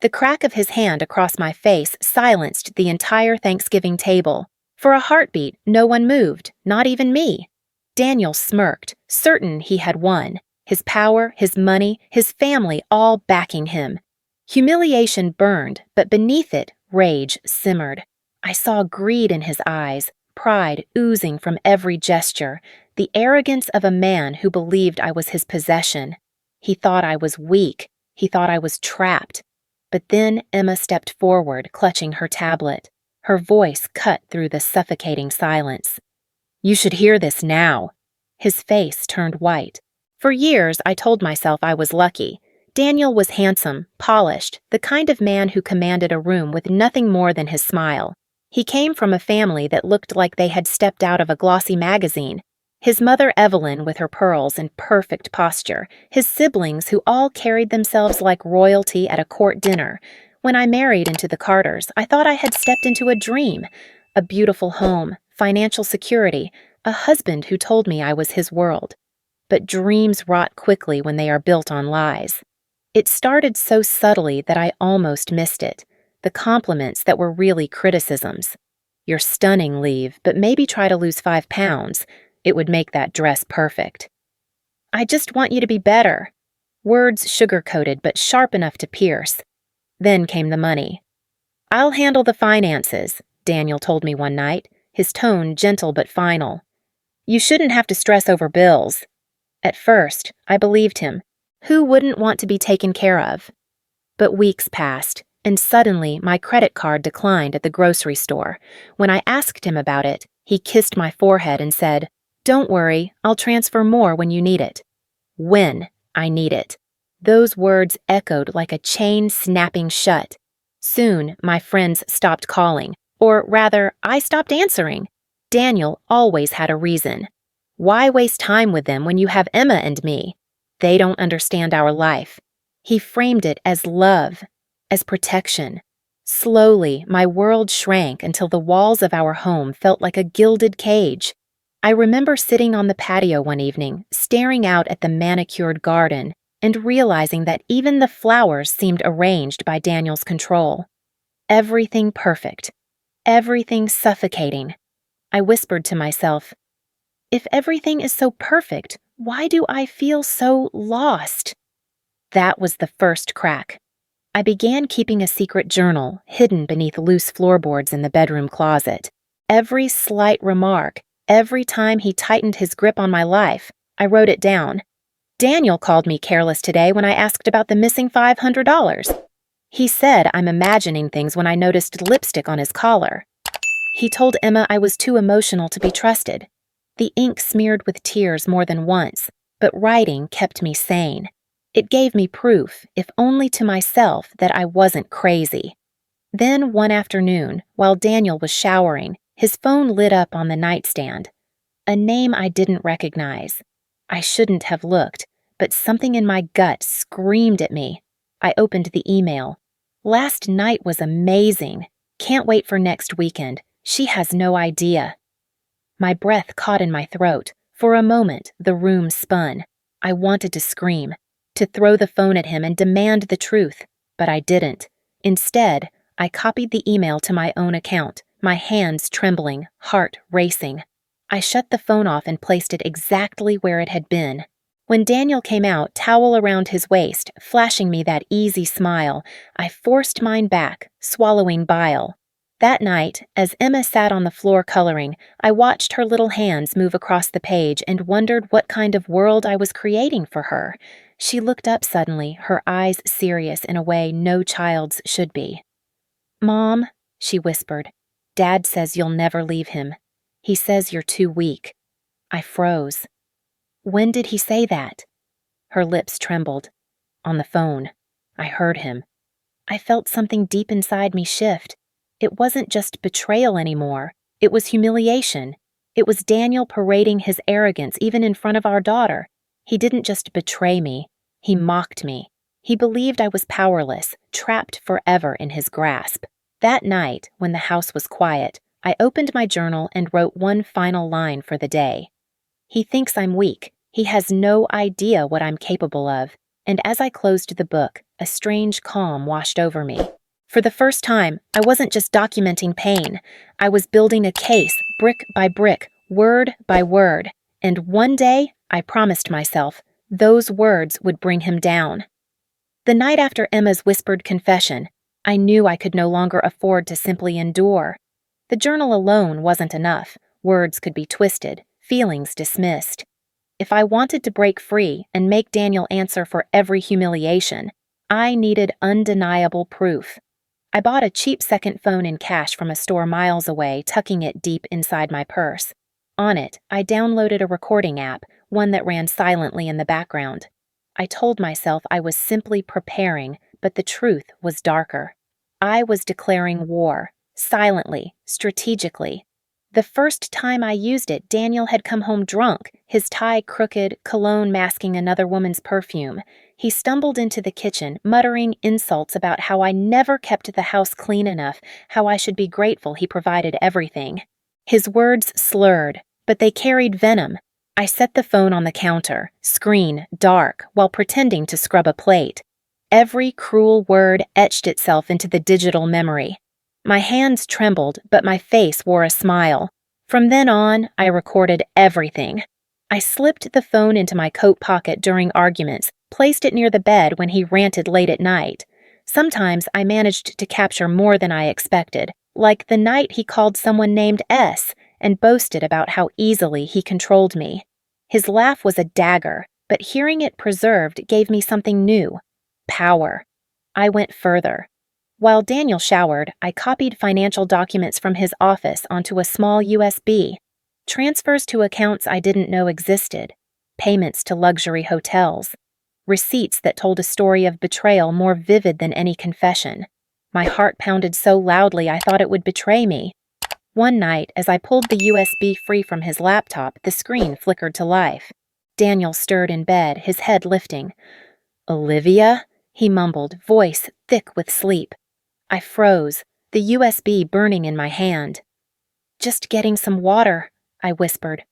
The crack of his hand across my face silenced the entire Thanksgiving table. For a heartbeat, no one moved, not even me. Daniel smirked, certain he had won. His power, his money, his family all backing him. Humiliation burned, but beneath it, rage simmered. I saw greed in his eyes, pride oozing from every gesture, the arrogance of a man who believed I was his possession. He thought I was weak. He thought I was trapped. But then Emma stepped forward, clutching her tablet. Her voice cut through the suffocating silence. "You should hear this now." His face turned white. For years, I told myself I was lucky. Daniel was handsome, polished, the kind of man who commanded a room with nothing more than his smile. He came from a family that looked like they had stepped out of a glossy magazine. His mother Evelyn with her pearls and perfect posture, his siblings who all carried themselves like royalty at a court dinner. When I married into the Carters, I thought I had stepped into a dream. A beautiful home, financial security, a husband who told me I was his world. But dreams rot quickly when they are built on lies. It started so subtly that I almost missed it. The compliments that were really criticisms. "You're stunning, Liv, but maybe try to lose 5 pounds. It would make that dress perfect." "I just want you to be better." Words sugar-coated but sharp enough to pierce. Then came the money. "I'll handle the finances," Daniel told me one night, his tone gentle but final. "You shouldn't have to stress over bills." At first, I believed him. Who wouldn't want to be taken care of? But weeks passed, and suddenly my credit card declined at the grocery store. When I asked him about it, he kissed my forehead and said, "Don't worry, I'll transfer more when you need it." When I need it. Those words echoed like a chain snapping shut. Soon, my friends stopped calling, or rather, I stopped answering. Daniel always had a reason. Why waste time with them when you have Emma and me? They don't understand our life. He framed it as love, as protection. Slowly, my world shrank until the walls of our home felt like a gilded cage. I remember sitting on the patio one evening, staring out at the manicured garden, and realizing that even the flowers seemed arranged by Daniel's control. Everything perfect. Everything suffocating. I whispered to myself, if everything is so perfect, why do I feel so lost? That was the first crack. I began keeping a secret journal hidden beneath loose floorboards in the bedroom closet. Every slight remark, every time he tightened his grip on my life, I wrote it down. Daniel called me careless today when I asked about the missing $500. He said I'm imagining things when I noticed lipstick on his collar. He told Emma I was too emotional to be trusted. The ink smeared with tears more than once, but writing kept me sane. It gave me proof, if only to myself, that I wasn't crazy. Then one afternoon, while Daniel was showering, his phone lit up on the nightstand. A name I didn't recognize. I shouldn't have looked, but something in my gut screamed at me. I opened the email. Last night was amazing. Can't wait for next weekend. She has no idea. My breath caught in my throat. For a moment, the room spun. I wanted to scream, to throw the phone at him and demand the truth, but I didn't. Instead, I copied the email to my own account, my hands trembling, heart racing. I shut the phone off and placed it exactly where it had been. When Daniel came out, towel around his waist, flashing me that easy smile, I forced mine back, swallowing bile. That night, as Emma sat on the floor coloring, I watched her little hands move across the page and wondered what kind of world I was creating for her. She looked up suddenly, her eyes serious in a way no child's should be. "Mom," she whispered, "Dad says you'll never leave him. He says you're too weak." I froze. "When did he say that?" Her lips trembled. "On the phone. I heard him." I felt something deep inside me shift. It wasn't just betrayal anymore. It was humiliation. It was Daniel parading his arrogance even in front of our daughter. He didn't just betray me. He mocked me. He believed I was powerless, trapped forever in his grasp. That night, when the house was quiet, I opened my journal and wrote one final line for the day. He thinks I'm weak. He has no idea what I'm capable of. And as I closed the book, a strange calm washed over me. For the first time, I wasn't just documenting pain. I was building a case, brick by brick, word by word. And one day, I promised myself, those words would bring him down. The night after Emma's whispered confession, I knew I could no longer afford to simply endure. The journal alone wasn't enough. Words could be twisted, feelings dismissed. If I wanted to break free and make Daniel answer for every humiliation, I needed undeniable proof. I bought a cheap second phone in cash from a store miles away, tucking it deep inside my purse. On it, I downloaded a recording app, one that ran silently in the background. I told myself I was simply preparing, but the truth was darker. I was declaring war, silently, strategically. The first time I used it, Daniel had come home drunk, his tie crooked, cologne masking another woman's perfume. He stumbled into the kitchen, muttering insults about how I never kept the house clean enough, how I should be grateful he provided everything. His words slurred, but they carried venom. I set the phone on the counter, screen dark, while pretending to scrub a plate. Every cruel word etched itself into the digital memory. My hands trembled, but my face wore a smile. From then on, I recorded everything. I slipped the phone into my coat pocket during arguments, placed it near the bed when he ranted late at night. Sometimes I managed to capture more than I expected, like the night he called someone named S and boasted about how easily he controlled me. His laugh was a dagger, but hearing it preserved gave me something new. Power. I went further. While Daniel showered, I copied financial documents from his office onto a small USB. Transfers to accounts I didn't know existed. Payments to luxury hotels. Receipts that told a story of betrayal more vivid than any confession. My heart pounded so loudly I thought it would betray me. One night, as I pulled the USB free from his laptop, the screen flickered to life. Daniel stirred in bed, his head lifting. "Olivia?" he mumbled, voice thick with sleep. I froze, the USB burning in my hand. "Just getting some water," I whispered.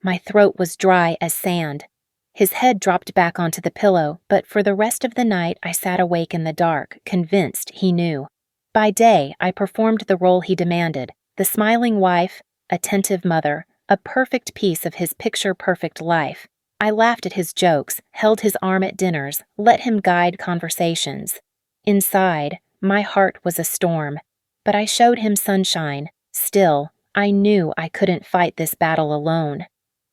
My throat was dry as sand. His head dropped back onto the pillow, but for the rest of the night I sat awake in the dark, convinced he knew. By day, I performed the role he demanded, the smiling wife, attentive mother, a perfect piece of his picture-perfect life. I laughed at his jokes, held his arm at dinners, let him guide conversations. Inside, my heart was a storm, but I showed him sunshine. Still, I knew I couldn't fight this battle alone.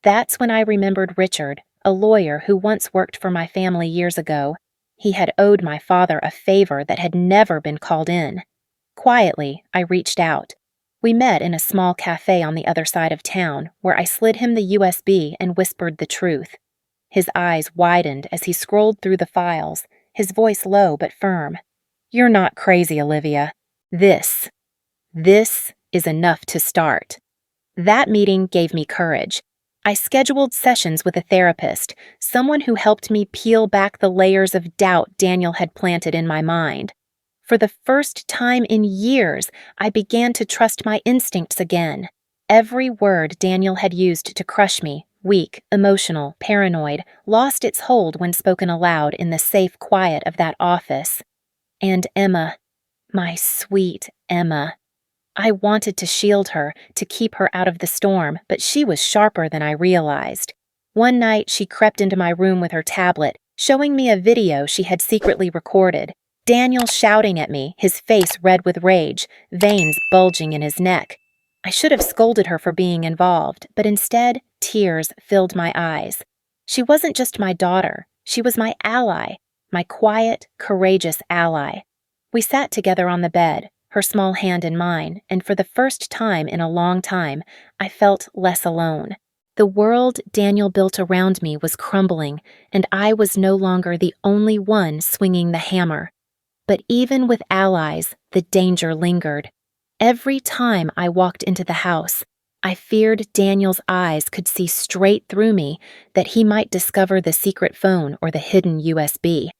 That's when I remembered Richard, a lawyer who once worked for my family years ago. He had owed my father a favor that had never been called in. Quietly, I reached out. We met in a small cafe on the other side of town, where I slid him the USB and whispered the truth. His eyes widened as he scrolled through the files, his voice low but firm. "You're not crazy, Olivia. This is enough to start." That meeting gave me courage. I scheduled sessions with a therapist, someone who helped me peel back the layers of doubt Daniel had planted in my mind. For the first time in years, I began to trust my instincts again. Every word Daniel had used to crush me, weak, emotional, paranoid, lost its hold when spoken aloud in the safe quiet of that office. And Emma, my sweet Emma. I wanted to shield her, to keep her out of the storm, but she was sharper than I realized. One night, she crept into my room with her tablet, showing me a video she had secretly recorded. Daniel shouting at me, his face red with rage, veins bulging in his neck. I should have scolded her for being involved, but instead, tears filled my eyes. She wasn't just my daughter, she was my ally, my quiet, courageous ally. We sat together on the bed, her small hand in mine, and for the first time in a long time, I felt less alone. The world Daniel built around me was crumbling, and I was no longer the only one swinging the hammer. But even with allies, the danger lingered. Every time I walked into the house, I feared Daniel's eyes could see straight through me, that he might discover the secret phone or the hidden USB.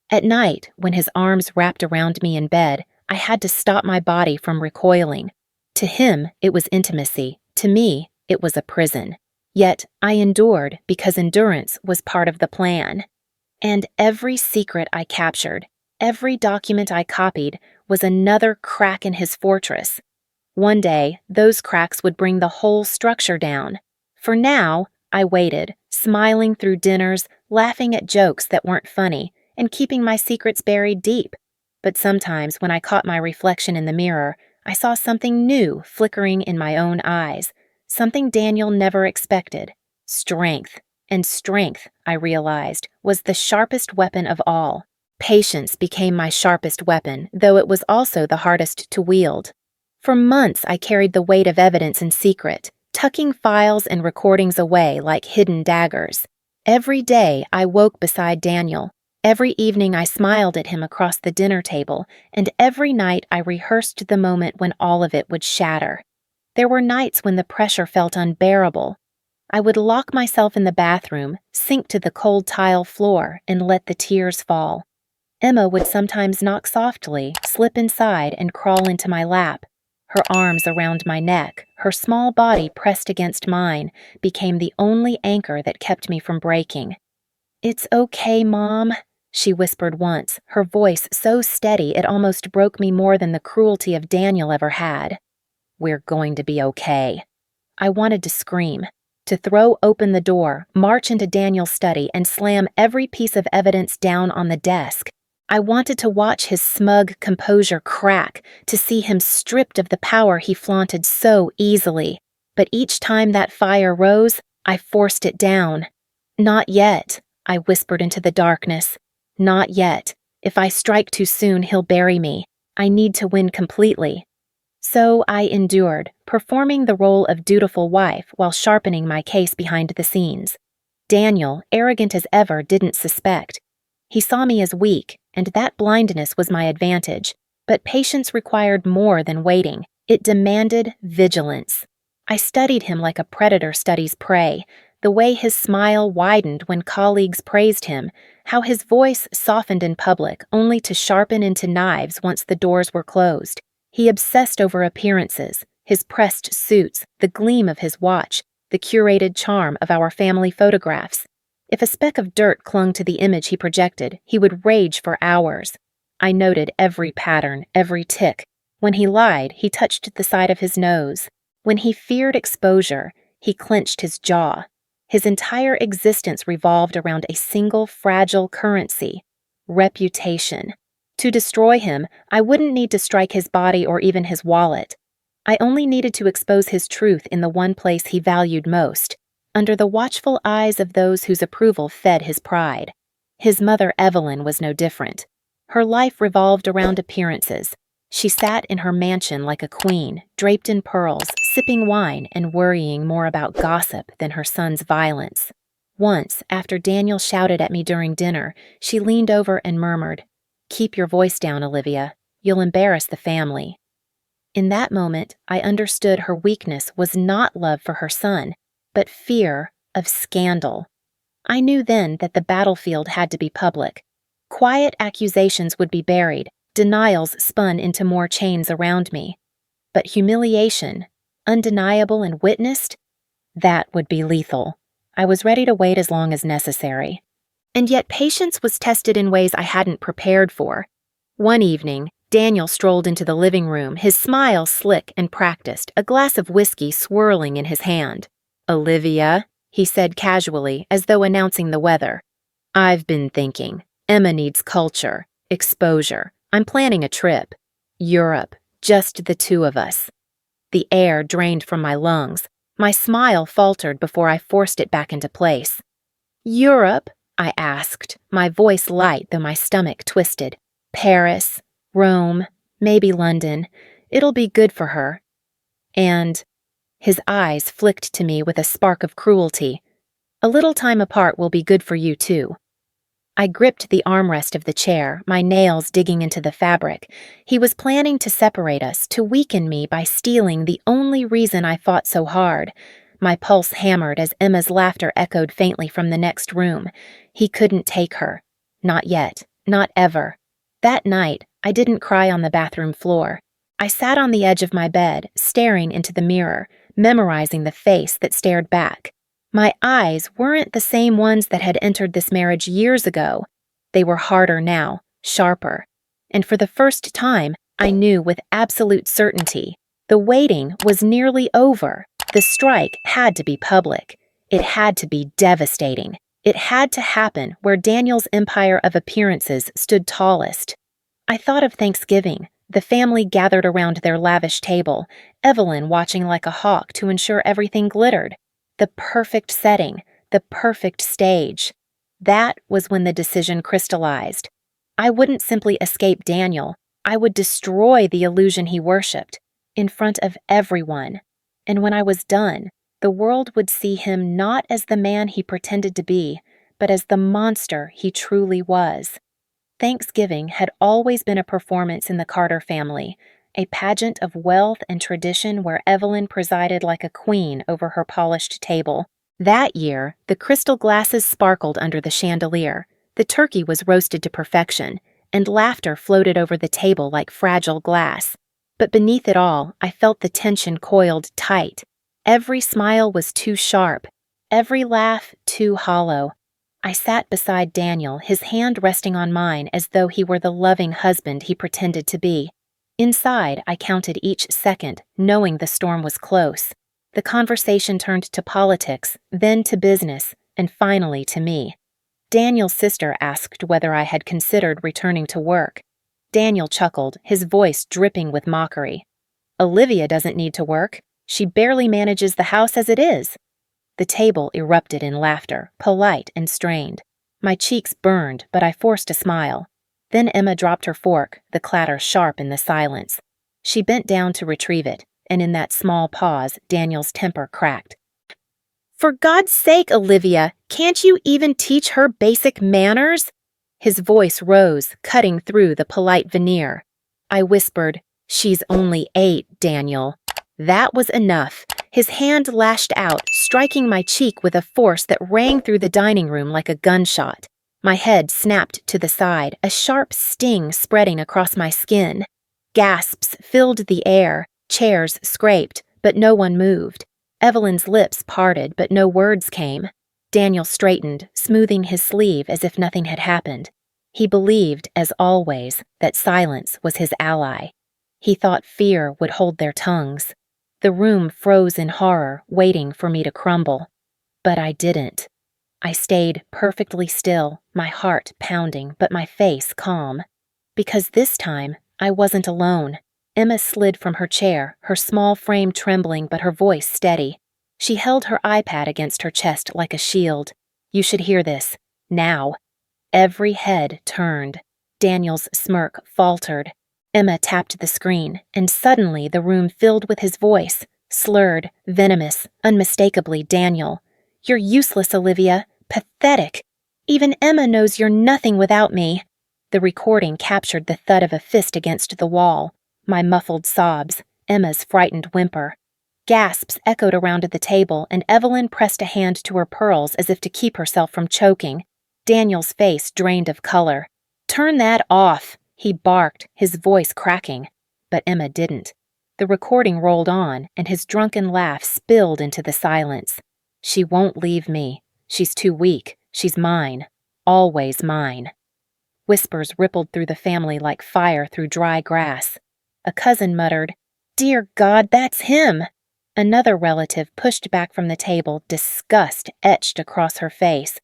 At night, when his arms wrapped around me in bed, I had to stop my body from recoiling. To him, it was intimacy. To me, it was a prison. Yet I endured because endurance was part of the plan. And every secret I captured, every document I copied was another crack in his fortress. One day, those cracks would bring the whole structure down. For now, I waited, smiling through dinners, laughing at jokes that weren't funny, and keeping my secrets buried deep. But sometimes, when I caught my reflection in the mirror, I saw something new flickering in my own eyes, something Daniel never expected. Strength. And strength, I realized, was the sharpest weapon of all. Patience became my sharpest weapon, though it was also the hardest to wield. For months, I carried the weight of evidence in secret, tucking files and recordings away like hidden daggers. Every day, I woke beside Daniel. Every evening, I smiled at him across the dinner table, and every night I rehearsed the moment when all of it would shatter. There were nights when the pressure felt unbearable. I would lock myself in the bathroom, sink to the cold tile floor, and let the tears fall. Emma would sometimes knock softly, slip inside, and crawl into my lap. Her arms around my neck, her small body pressed against mine, became the only anchor that kept me from breaking. "It's okay, Mom," she whispered once, her voice so steady it almost broke me more than the cruelty of Daniel ever had. "We're going to be okay." I wanted to scream, to throw open the door, march into Daniel's study, and slam every piece of evidence down on the desk. I wanted to watch his smug composure crack, to see him stripped of the power he flaunted so easily. But each time that fire rose, I forced it down. "Not yet," I whispered into the darkness. "Not yet. If I strike too soon, he'll bury me. I need to win completely." So I endured, performing the role of dutiful wife while sharpening my case behind the scenes. Daniel, arrogant as ever, didn't suspect. He saw me as weak, and that blindness was my advantage. But patience required more than waiting. It demanded vigilance. I studied him like a predator studies prey, the way his smile widened when colleagues praised him, how his voice softened in public only to sharpen into knives once the doors were closed. He obsessed over appearances, his pressed suits, the gleam of his watch, the curated charm of our family photographs. If a speck of dirt clung to the image he projected, he would rage for hours. I noted every pattern, every tick. When he lied, he touched the side of his nose. When he feared exposure, he clenched his jaw. His entire existence revolved around a single fragile currency: reputation. To destroy him, I wouldn't need to strike his body or even his wallet. I only needed to expose his truth in the one place he valued most, under the watchful eyes of those whose approval fed his pride. His mother Evelyn was no different. Her life revolved around appearances. She sat in her mansion like a queen, draped in pearls, sipping wine and worrying more about gossip than her son's violence. Once, after Daniel shouted at me during dinner, she leaned over and murmured, "Keep your voice down, Olivia. You'll embarrass the family." In that moment, I understood her weakness was not love for her son, but fear of scandal. I knew then that the battlefield had to be public. Quiet accusations would be buried, denials spun into more chains around me. But humiliation, undeniable and witnessed, that would be lethal. I was ready to wait as long as necessary. And yet patience was tested in ways I hadn't prepared for. One evening, Daniel strolled into the living room, his smile slick and practiced, a glass of whiskey swirling in his hand. "Olivia," he said casually, as though announcing the weather. "I've been thinking. Emma needs culture, exposure. I'm planning a trip. Europe, just the two of us." The air drained from my lungs. My smile faltered before I forced it back into place. "Europe?" I asked, my voice light though my stomach twisted. "Paris, Rome, maybe London. It'll be good for her." And his eyes flicked to me with a spark of cruelty. "A little time apart will be good for you too." I gripped the armrest of the chair, my nails digging into the fabric. He was planning to separate us, to weaken me by stealing the only reason I fought so hard. My pulse hammered as Emma's laughter echoed faintly from the next room. He couldn't take her. Not yet. Not ever. That night, I didn't cry on the bathroom floor. I sat on the edge of my bed, staring into the mirror, memorizing the face that stared back. My eyes weren't the same ones that had entered this marriage years ago. They were harder now, sharper. and for the first time, I knew with absolute certainty. The waiting was nearly over. The strike had to be public. It had to be devastating. It had to happen where Daniel's empire of appearances stood tallest. I thought of Thanksgiving, the family gathered around their lavish table, Evelyn watching like a hawk to ensure everything glittered. The perfect setting, the perfect stage. That was when the decision crystallized. I wouldn't simply escape Daniel. I would destroy the illusion he worshipped, in front of everyone. And when I was done, the world would see him not as the man he pretended to be, but as the monster he truly was. Thanksgiving had always been a performance in the Carter family, a pageant of wealth and tradition where Evelyn presided like a queen over her polished table. That year, the crystal glasses sparkled under the chandelier, the turkey was roasted to perfection, and laughter floated over the table like fragile glass. But beneath it all, I felt the tension coiled tight. Every smile was too sharp, every laugh too hollow. I sat beside Daniel, his hand resting on mine as though he were the loving husband he pretended to be. Inside, I counted each second, knowing the storm was close. The conversation turned to politics, then to business, and finally to me. Daniel's sister asked whether I had considered returning to work. Daniel chuckled, his voice dripping with mockery. Olivia doesn't need to work. She barely manages the house as it is. The table erupted in laughter, polite and strained. My cheeks burned, but I forced a smile. Then Emma dropped her fork, the clatter sharp in the silence. She bent down to retrieve it, and in that small pause, Daniel's temper cracked. For God's sake, Olivia, can't you even teach her basic manners? His voice rose, cutting through the polite veneer. I whispered, She's only 8, Daniel. That was enough. His hand lashed out, striking my cheek with a force that rang through the dining room like a gunshot. My head snapped to the side, a sharp sting spreading across my skin. Gasps filled the air, chairs scraped, but no one moved. Evelyn's lips parted, but no words came. Daniel straightened, smoothing his sleeve as if nothing had happened. He believed, as always, that silence was his ally. He thought fear would hold their tongues. The room froze in horror, waiting for me to crumble. But I didn't. I stayed perfectly still, my heart pounding, but my face calm. Because this time, I wasn't alone. Emma slid from her chair, her small frame trembling but her voice steady. She held her iPad against her chest like a shield. You should hear this. Now. Every head turned. Daniel's smirk faltered. Emma tapped the screen, and suddenly the room filled with his voice, slurred, venomous, unmistakably Daniel. You're useless, Olivia. Pathetic. Even Emma knows you're nothing without me. The recording captured the thud of a fist against the wall, my muffled sobs, Emma's frightened whimper. Gasps echoed around the table, and Evelyn pressed a hand to her pearls as if to keep herself from choking. Daniel's face drained of color. Turn that off, he barked, his voice cracking. But Emma didn't. The recording rolled on, and his drunken laugh spilled into the silence. She won't leave me. She's too weak. She's mine. Always mine. Whispers rippled through the family like fire through dry grass. A cousin muttered, Dear God, that's him! Another relative pushed back from the table, disgust etched across her face.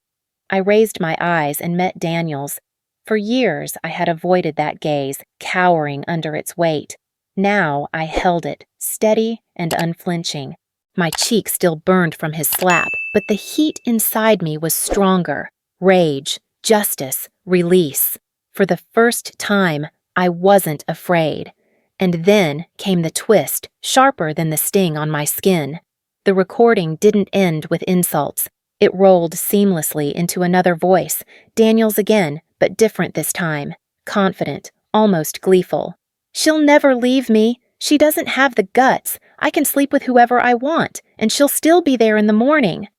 I raised my eyes and met Daniel's. For years I had avoided that gaze, cowering under its weight. Now I held it, steady and unflinching. My cheek still burned from his slap, but the heat inside me was stronger. Rage, justice, release. For the first time, I wasn't afraid. And then came the twist, sharper than the sting on my skin. The recording didn't end with insults. It rolled seamlessly into another voice, Daniel's again, but different this time, confident, almost gleeful. She'll never leave me. She doesn't have the guts. I can sleep with whoever I want, and she'll still be there in the morning.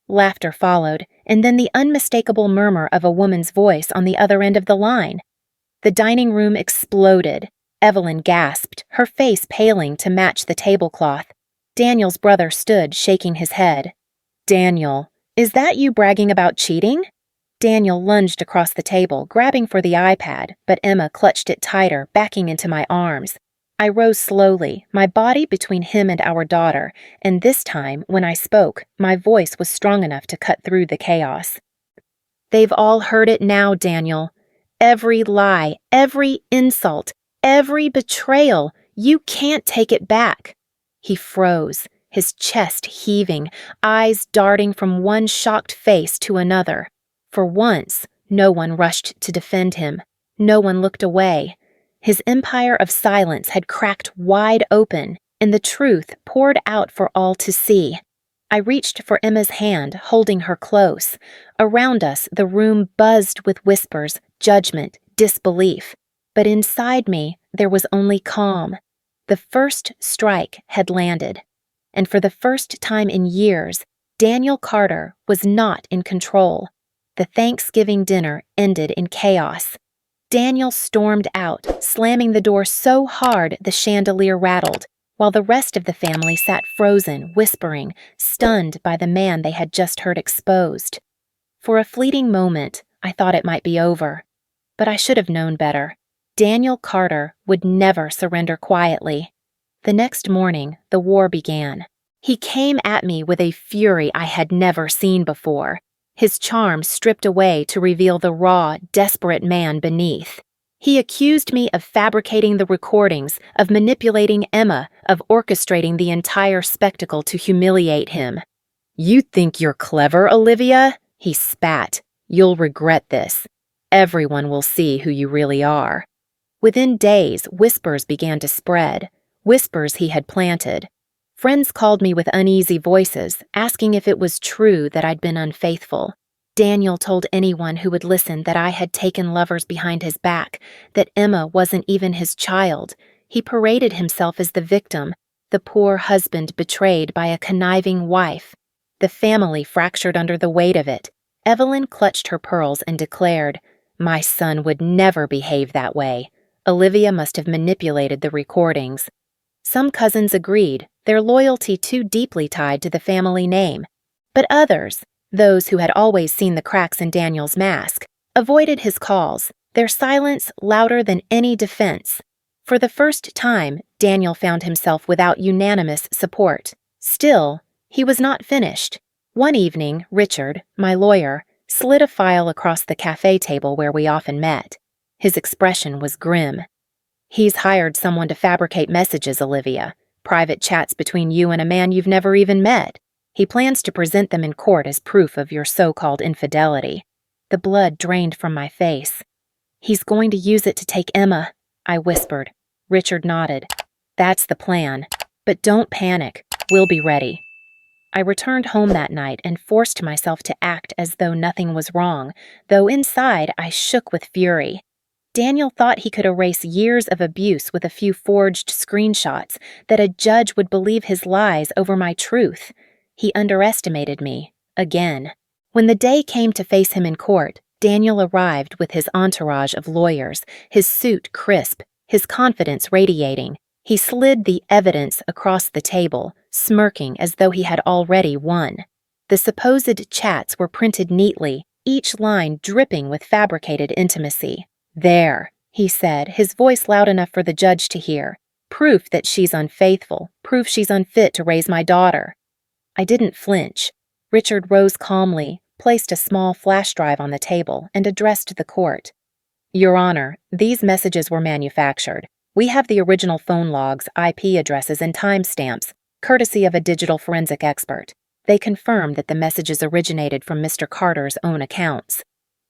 Laughter followed, and then the unmistakable murmur of a woman's voice on the other end of the line. The dining room exploded. Evelyn gasped, her face paling to match the tablecloth. Daniel's brother stood, shaking his head. Daniel, is that you bragging about cheating? Daniel lunged across the table, grabbing for the iPad, but Emma clutched it tighter, backing into my arms. I rose slowly, my body between him and our daughter, and this time, when I spoke, my voice was strong enough to cut through the chaos. They've all heard it now, Daniel. Every lie, every insult, every betrayal. You can't take it back. He froze, his chest heaving, eyes darting from one shocked face to another. For once, no one rushed to defend him. No one looked away. His empire of silence had cracked wide open, and the truth poured out for all to see. I reached for Emma's hand, holding her close. Around us, the room buzzed with whispers, judgment, disbelief. But inside me, there was only calm. The first strike had landed. And for the first time in years, Daniel Carter was not in control. The Thanksgiving dinner ended in chaos. Daniel stormed out, slamming the door so hard the chandelier rattled, while the rest of the family sat frozen, whispering, stunned by the man they had just heard exposed. For a fleeting moment, I thought it might be over. But I should have known better. Daniel Carter would never surrender quietly. The next morning, the war began. He came at me with a fury I had never seen before, his charm stripped away to reveal the raw, desperate man beneath. He accused me of fabricating the recordings, of manipulating Emma, of orchestrating the entire spectacle to humiliate him. "You think you're clever, Olivia?" he spat. "You'll regret this. Everyone will see who you really are." Within days, whispers began to spread, whispers he had planted. Friends called me with uneasy voices, asking if it was true that I'd been unfaithful. Daniel told anyone who would listen that I had taken lovers behind his back, that Emma wasn't even his child. He paraded himself as the victim, the poor husband betrayed by a conniving wife. The family fractured under the weight of it. Evelyn clutched her pearls and declared, "My son would never behave that way. Olivia must have manipulated the recordings." Some cousins agreed, their loyalty too deeply tied to the family name. But others, those who had always seen the cracks in Daniel's mask, avoided his calls, their silence louder than any defense. For the first time, Daniel found himself without unanimous support. Still, he was not finished. One evening, Richard, my lawyer, slid a file across the cafe table where we often met. His expression was grim. "He's hired someone to fabricate messages, Olivia. Private chats between you and a man you've never even met. He plans to present them in court as proof of your so-called infidelity." The blood drained from my face. "He's going to use it to take Emma," I whispered. Richard nodded. "That's the plan. But don't panic. We'll be ready." I returned home that night and forced myself to act as though nothing was wrong, though inside I shook with fury. Daniel thought he could erase years of abuse with a few forged screenshots, that a judge would believe his lies over my truth. He underestimated me, again. When the day came to face him in court, Daniel arrived with his entourage of lawyers, his suit crisp, his confidence radiating. He slid the evidence across the table, smirking as though he had already won. The supposed chats were printed neatly, each line dripping with fabricated intimacy. "There," he said, his voice loud enough for the judge to hear. "Proof that she's unfaithful, proof she's unfit to raise my daughter." I didn't flinch. Richard rose calmly, placed a small flash drive on the table, and addressed the court. "Your Honor, these messages were manufactured. We have the original phone logs, IP addresses, and timestamps, courtesy of a digital forensic expert. They confirm that the messages originated from Mr. Carter's own accounts."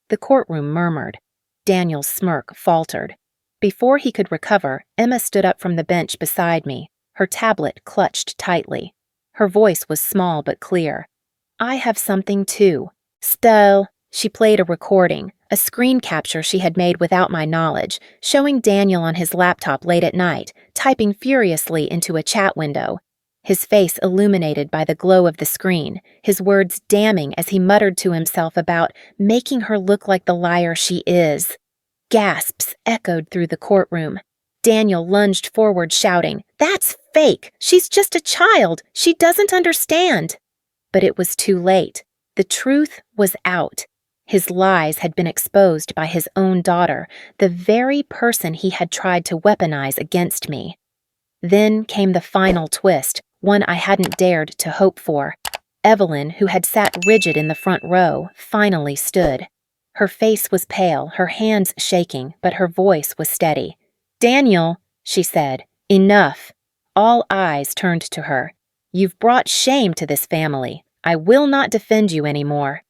The courtroom murmured. Daniel's smirk faltered. Before he could recover, Emma stood up from the bench beside me, her tablet clutched tightly. Her voice was small but clear. "I have something too. Still," she played a recording, a screen capture she had made without my knowledge, showing Daniel on his laptop late at night, typing furiously into a chat window. His face illuminated by the glow of the screen, his words damning as he muttered to himself about making her look like the liar she is. Gasps echoed through the courtroom. Daniel lunged forward shouting, "That's fake! She's just a child! She doesn't understand!" But it was too late. The truth was out. His lies had been exposed by his own daughter, the very person he had tried to weaponize against me. Then came the final twist, one I hadn't dared to hope for. Evelyn, who had sat rigid in the front row, finally stood. Her face was pale, her hands shaking, but her voice was steady. "Daniel," she said, "enough." All eyes turned to her. "You've brought shame to this family. I will not defend you anymore."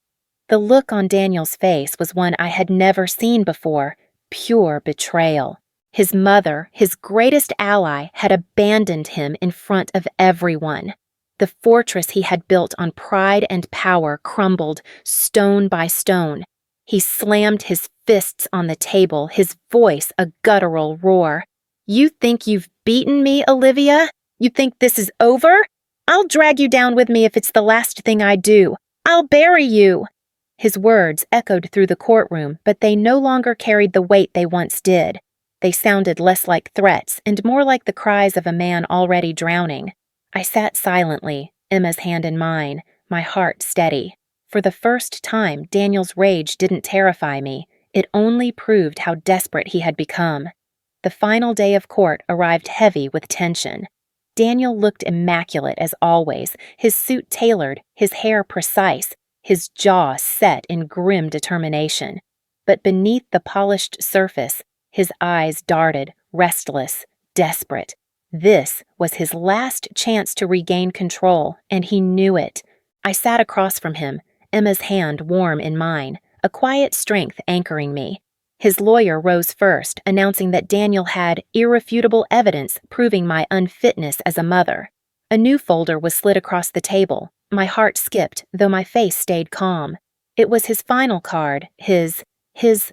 The look on Daniel's face was one I had never seen before, pure betrayal. His mother, his greatest ally, had abandoned him in front of everyone. The fortress he had built on pride and power crumbled stone by stone. He slammed his fists on the table, his voice a guttural roar. "You think you've beaten me, Olivia? You think this is over? I'll drag you down with me if it's the last thing I do. I'll bury you." His words echoed through the courtroom, but they no longer carried the weight they once did. They sounded less like threats and more like the cries of a man already drowning. I sat silently, Emma's hand in mine, my heart steady. For the first time, Daniel's rage didn't terrify me. It only proved how desperate he had become. The final day of court arrived heavy with tension. Daniel looked immaculate as always, his suit tailored, his hair precise, his jaw set in grim determination. But beneath the polished surface, his eyes darted, restless, desperate. This was his last chance to regain control, and he knew it. I sat across from him, Emma's hand warm in mine, a quiet strength anchoring me. His lawyer rose first, announcing that Daniel had irrefutable evidence proving my unfitness as a mother. A new folder was slid across the table. My heart skipped, though my face stayed calm. It was his final card, his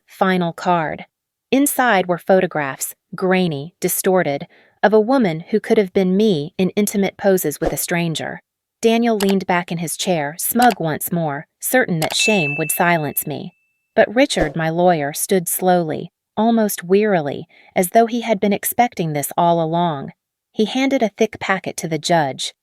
final card. Inside were photographs, grainy, distorted, of a woman who could have been me in intimate poses with a stranger. Daniel leaned back in his chair, smug once more, certain that shame would silence me. But Richard, my lawyer, stood slowly, almost wearily, as though he had been expecting this all along. He handed a thick packet to the judge.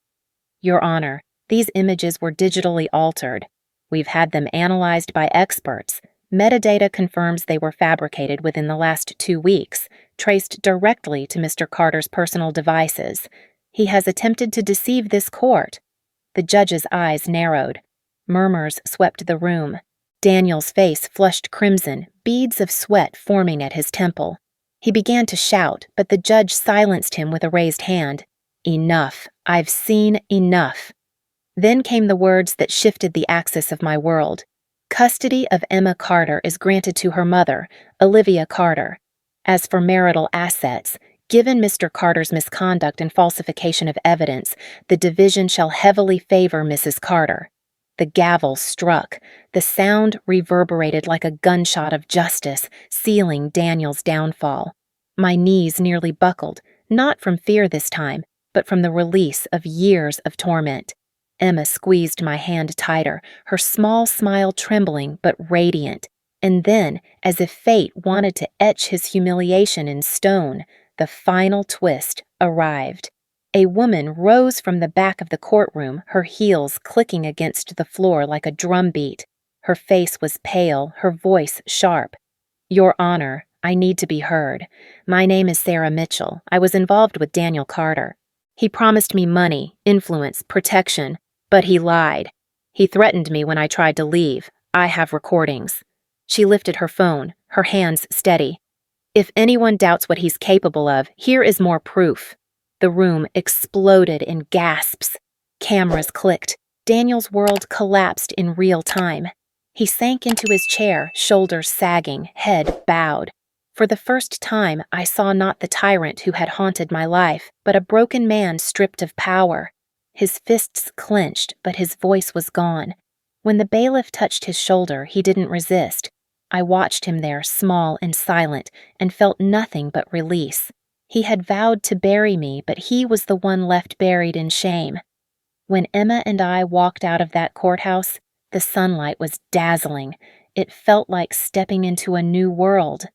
"Your Honor, these images were digitally altered. We've had them analyzed by experts. Metadata confirms they were fabricated within the last 2 weeks, traced directly to Mr. Carter's personal devices. He has attempted to deceive this court." The judge's eyes narrowed. Murmurs swept the room. Daniel's face flushed crimson, beads of sweat forming at his temple. He began to shout, but the judge silenced him with a raised hand. "Enough. I've seen enough." Then came the words that shifted the axis of my world. "Custody of Emma Carter is granted to her mother, Olivia Carter. As for marital assets, given Mr. Carter's misconduct and falsification of evidence, the division shall heavily favor Mrs. Carter." The gavel struck. The sound reverberated like a gunshot of justice, sealing Daniel's downfall. My knees nearly buckled, not from fear this time, but from the release of years of torment. Emma squeezed my hand tighter, her small smile trembling but radiant. And then, as if fate wanted to etch his humiliation in stone, the final twist arrived. A woman rose from the back of the courtroom, her heels clicking against the floor like a drumbeat. Her face was pale, her voice sharp. "Your Honor, I need to be heard. My name is Sarah Mitchell. I was involved with Daniel Carter. He promised me money, influence, protection, but he lied. He threatened me when I tried to leave. I have recordings." She lifted her phone, her hands steady. "If anyone doubts what he's capable of, here is more proof." The room exploded in gasps. Cameras clicked. Daniel's world collapsed in real time. He sank into his chair, shoulders sagging, head bowed. For the first time, I saw not the tyrant who had haunted my life, but a broken man stripped of power. His fists clenched, but his voice was gone. When the bailiff touched his shoulder, he didn't resist. I watched him there, small and silent, and felt nothing but release. He had vowed to bury me, but he was the one left buried in shame. When Emma and I walked out of that courthouse, the sunlight was dazzling. It felt like stepping into a new world.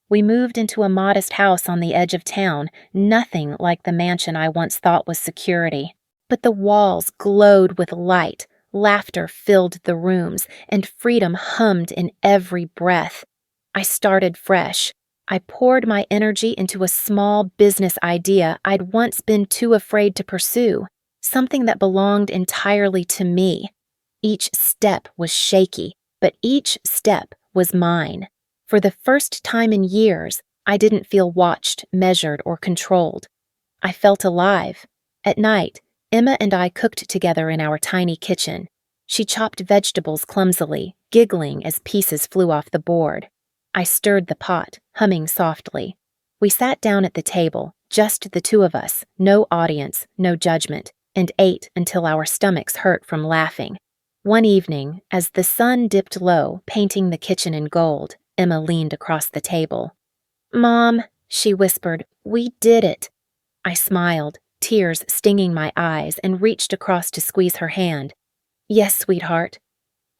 We moved into a modest house on the edge of town, nothing like the mansion I once thought was security. But the walls glowed with light, Laughter filled the rooms, and freedom hummed in every breath. I started fresh. I poured my energy into a small business idea I'd once been too afraid to pursue, something that belonged entirely to me. Each step was shaky, but each step was mine. For the first time in years, I didn't feel watched, measured, or controlled. I felt alive. At night, Emma and I cooked together in our tiny kitchen. She chopped vegetables clumsily, giggling as pieces flew off the board. I stirred the pot, humming softly. We sat down at the table, just the two of us, no audience, no judgment, and ate until our stomachs hurt from laughing. One evening, as the sun dipped low, painting the kitchen in gold, Emma leaned across the table. "Mom," she whispered, "we did it." I smiled, tears stinging my eyes, and reached across to squeeze her hand. "Yes, sweetheart,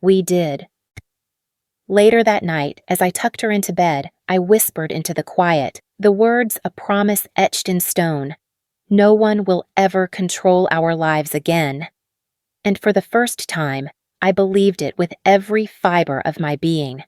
we did." Later that night, as I tucked her into bed, I whispered into the quiet, the words a promise etched in stone. No one will ever control our lives again. And for the first time, I believed it with every fiber of my being.